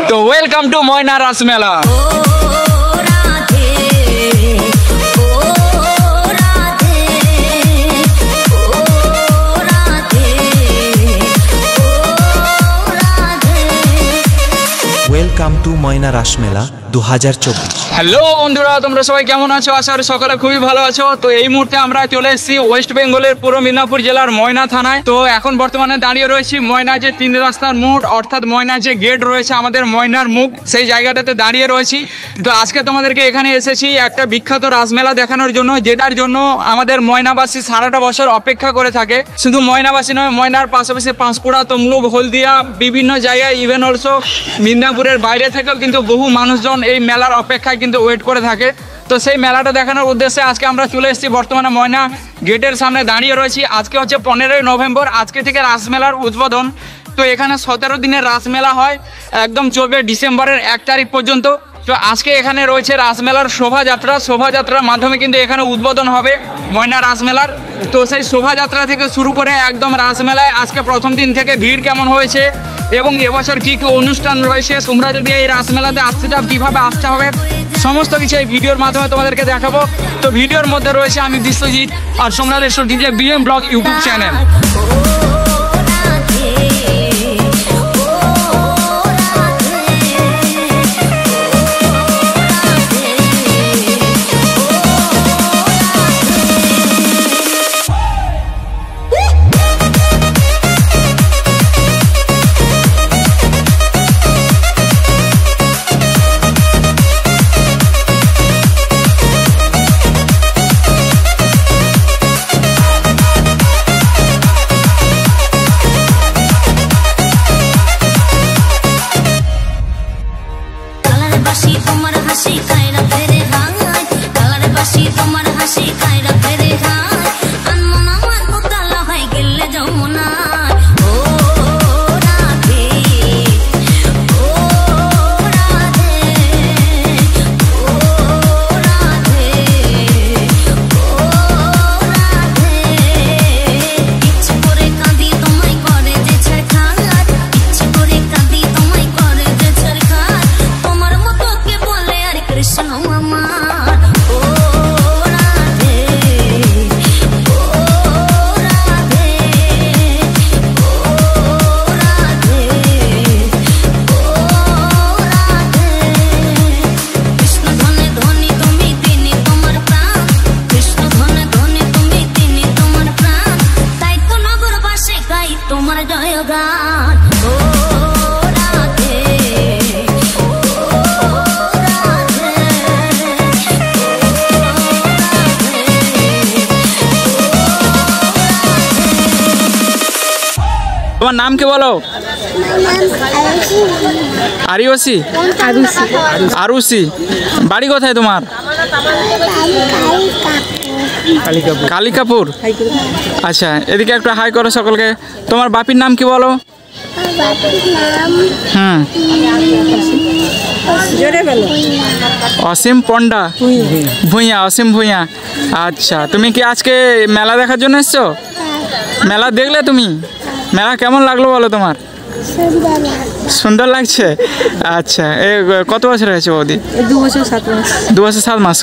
তো welcome to ময়না রাস মেলা। Welcome to ময়না রাস মেলা 2024। হ্যালো বন্ধুরা, তোমরা সবাই কেমন আছো? আশা করি সকালে খুবই ভালো আছো। তো এই মুহূর্তে আমরা চলে এসেছি ওয়েস্ট বেঙ্গলের পূর্ব মিদনাপুর জেলার ময়না থানায়। তো এখন বর্তমানে দাঁড়িয়ে রয়েছি ময়না যে 3 রাস্তার মোড়, অর্থাৎ ময়না যে গেট রয়েছে আমাদের ময়নার মুখ, সেই জায়গাটাতে দাঁড়িয়ে রয়েছি। তো আজকে তোমাদেরকে এখানে এসেছি একটা বিখ্যাত রাসমেলা দেখানোর জন্য, যেটার জন্য আমাদের ময়নাবাসী সারাটা বছর অপেক্ষা করে থাকে। শুধু ময়নাবাসী নয়, ময়নার পাশাপাশি পাঁশকুড়া, তমলুক, হলদিয়া, বিভিন্ন জায়গায়, ইভেন অলসো মিদনাপুরের বাইরে থেকেও কিন্তু বহু মানুষজন এই মেলার অপেক্ষায় কিন্তু ওয়েট করে থাকে। তো সেই মেলাটা দেখানোর উদ্দেশ্যে আজকে আমরা চলে এসেছি বর্তমানে ময়না গেটের সামনে দাঁড়িয়ে রয়েছি। আজকে হচ্ছে 15ই নভেম্বর, আজকে থেকে রাসমেলার উদ্বোধন। তো এখানে 17 দিনের রাসমেলা হয়, একদম চলবে ডিসেম্বরের 1 তারিখ পর্যন্ত। তো আজকে এখানে রয়েছে রাসমেলার শোভাযাত্রার মাধ্যমে কিন্তু এখানে উদ্বোধন হবে ময়না রাসমেলার। তো সেই শোভাযাত্রা থেকে শুরু করে একদম রাসমেলায় আজকে প্রথম দিন থেকে ভিড় কেমন হয়েছে এবং এবছর কী কী অনুষ্ঠান রয়েছে, তোমরা যদি এই রাসমেলাতে আসতে চাও কীভাবে আসতে হবে, সমস্ত কিছু এই ভিডিওর মাধ্যমে তোমাদেরকে দেখাবো। তো ভিডিওর মধ্যে রয়েছে আমি বিশ্বজিৎ আর তোমরা দেখছো DJ BM blog YouTube channel. তোমার নাম কি বলো? আরিওসি, আরুসি। বাড়ি কোথায় তোমার? কালিকাপুর। আচ্ছা, এদিকে একটু হাই করো সকলকে। তোমার বাপির নাম কি বলো? অসীম পন্ডা ভুঁইয়া, অসীম ভুঁইয়া। আচ্ছা, তুমি কি আজকে মেলা দেখার জন্য এসছো? মেলা দেখলে তুমি? মেলা কেমন লাগলো বলো তোমার? সুন্দর লাগছে। আচ্ছা, কত বছর হয়েছে বৌদি? 2 বছর 7 মাস। 2 বছর 7 মাস।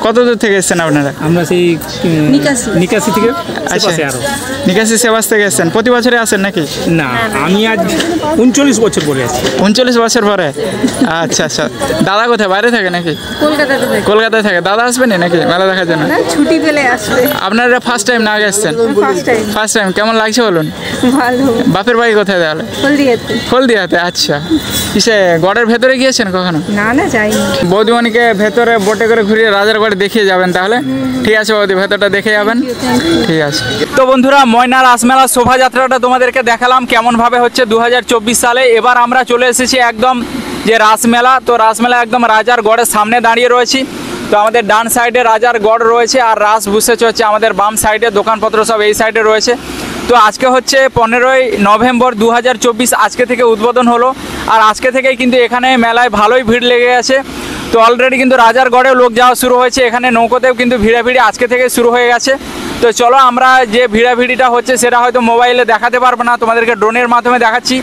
কত দূর থেকে এসছেন আপনারা? আমরা সেই নিকাশি থেকে। আচ্ছা, নিকাশি সেবাস থেকে এসছেন। প্রতি বছরে আসেন নাকি? না, আমি আজ 39 বছর পরে আছি। 39 বছর পরে। আচ্ছা আচ্ছা। দাদা কোথায়? বাইরে থাকে নাকি? কলকাতায় থাকে। দাদা আসবেন নাকি মেলা দেখার জন্য? ছুটি পেলে আসবে। আপনারা ফার্স্ট টাইম না আগে এসছেন? First time. কেমন লাগছে বলুন? ভালো। বাপের বাড়ি কোথায় তাহলে? হলদিয়াতে। আচ্ছা, কিসে গড়ের ভেতরে গিয়েছেন কখনো? না না, যাইনি। বৌদিমণিকে ভেতরে বোটে করে ঘুরিয়ে রাজার গড়ে দেখিয়ে যাবেন তাহলে। ঠিক আছে বৌদি, ভেতরটা দেখে যাবেন। ঠিক আছে। তো বন্ধুরা, ময়না রাসমেলা শোভাযাত্রাটা তোমাদেরকে দেখালাম কেমনভাবে হচ্ছে 2024 সালে। এবার আমরা চলে এসেছি একদম যে রাসমেলা। তো রাসমেলা একদম রাজার গড়ের সামনে দাঁড়িয়ে রয়েছি। তো আমাদের ডান সাইডে রাজার গড় রয়েছে আর রাস বসেছে হচ্ছে আমাদের বাম সাইডে, দোকানপত্র সব এই সাইডে রয়েছে। তো আজকে হচ্ছে 15ই নভেম্বর 2024, আজকে থেকে উদ্বোধন হলো। আর আজকে থেকেই কিন্তু এখানে মেলায় ভালোই ভিড় লেগে গেছে। তো অলরেডি কিন্তু রাজার গড়েও লোক যাওয়া শুরু হয়েছে, এখানে নৌকোতেও কিন্তু ভিড়াভিড়ি আজকে থেকে শুরু হয়ে গেছে। তো চলো আমরা যে ভিড়াভিড়িটা হচ্ছে সেটা হয়তো মোবাইলে দেখাতে পারবো না, তোমাদেরকে ড্রোনের মাধ্যমে দেখাচ্ছি।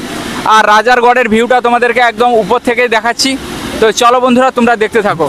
আর রাজারগড়ের ভিউটা তোমাদেরকে একদম উপর থেকেই দেখাচ্ছি। তো চলো বন্ধুরা, তোমরা দেখতে থাকো।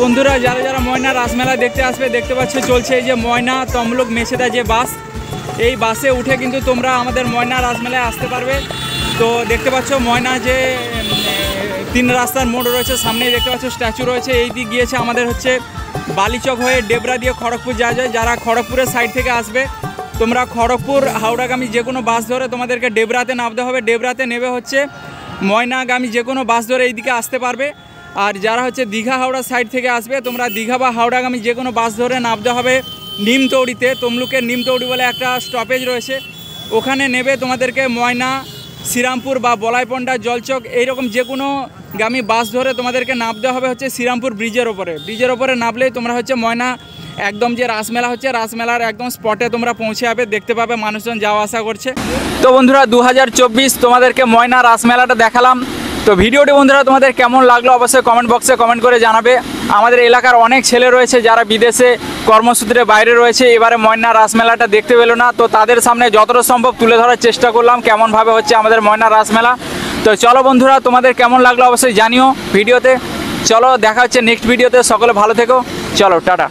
বন্ধুরা যারা যারা ময়না রাসমেলা দেখতে আসবে দেখতে পাচ্ছ চলছে এই যে ময়না তমলুক মেছেদা যে বাস, এই বাসে উঠে কিন্তু তোমরা আমাদের ময়না রাসমেলায় আসতে পারবে। তো দেখতে পাচ্ছ ময়না যে 3 রাস্তার মোড় রয়েছে, সামনেই দেখতে পাচ্ছ স্ট্যাচু রয়েছে। এই দিক গিয়েছে আমাদের হচ্ছে বালিচক হয়ে ডেবরা দিয়ে খড়গপুর যাওয়া যায়। যারা খড়গপুরের সাইড থেকে আসবে তোমরা খড়গপুর হাওড়াগামী যে কোনো বাস ধরে তোমাদেরকে ডেবরাতে নামতে হবে। ডেবরাতে নেবে হচ্ছে ময়নাগামী যে কোনো বাস ধরে এইদিকে আসতে পারবে। আর যারা হচ্ছে দীঘা হাওড়া সাইড থেকে আসবে তোমরা দীঘা বা হাওড়াগামী যে কোনো বাস ধরে নামতে হবে নিমতৌড়িতে। তমলুকের নিমতৌড়ি বলে একটা স্টপেজ রয়েছে, ওখানে নেবে তোমাদেরকে ময়না, শ্রীরামপুর বা বলাইপন্ডা, জলচক এইরকম যে কোনো গামী বাস ধরে তোমাদেরকে নামতে হবে হচ্ছে শ্রীরামপুর ব্রিজের ওপরে। ব্রিজের ওপরে নামলেই তোমরা হচ্ছে ময়না একদম যে রাসমেলা হচ্ছে রাসমেলার একদম স্পটে তোমরা পৌঁছে যাবে, দেখতে পাবে মানুষজন যাওয়া আসা করছে। তো বন্ধুরা 2024 তোমাদেরকে ময়না রাসমেলাটা দেখালাম। তো ভিডিওটি বন্ধুরা তোমাদের কেমন লাগলো অবশ্যই কমেন্ট বক্সে কমেন্ট করে জানাবে। আমাদের এলাকার অনেক ছেলে রয়েছে যারা বিদেশে কর্মসূত্রে বাইরে রয়েছে, এবারে ময়না রাসমেলাটা দেখতে পেলো না, তো তাদের সামনে যতটা সম্ভব তুলে ধরার চেষ্টা করলাম কেমনভাবে হচ্ছে আমাদের ময়না রাসমেলা। তো চলো বন্ধুরা, তোমাদের কেমন লাগলো অবশ্যই জানিও ভিডিওতে। চলো দেখা হচ্ছে নেক্সট ভিডিওতে, সকলে ভালো থেকো, চলো টাটা।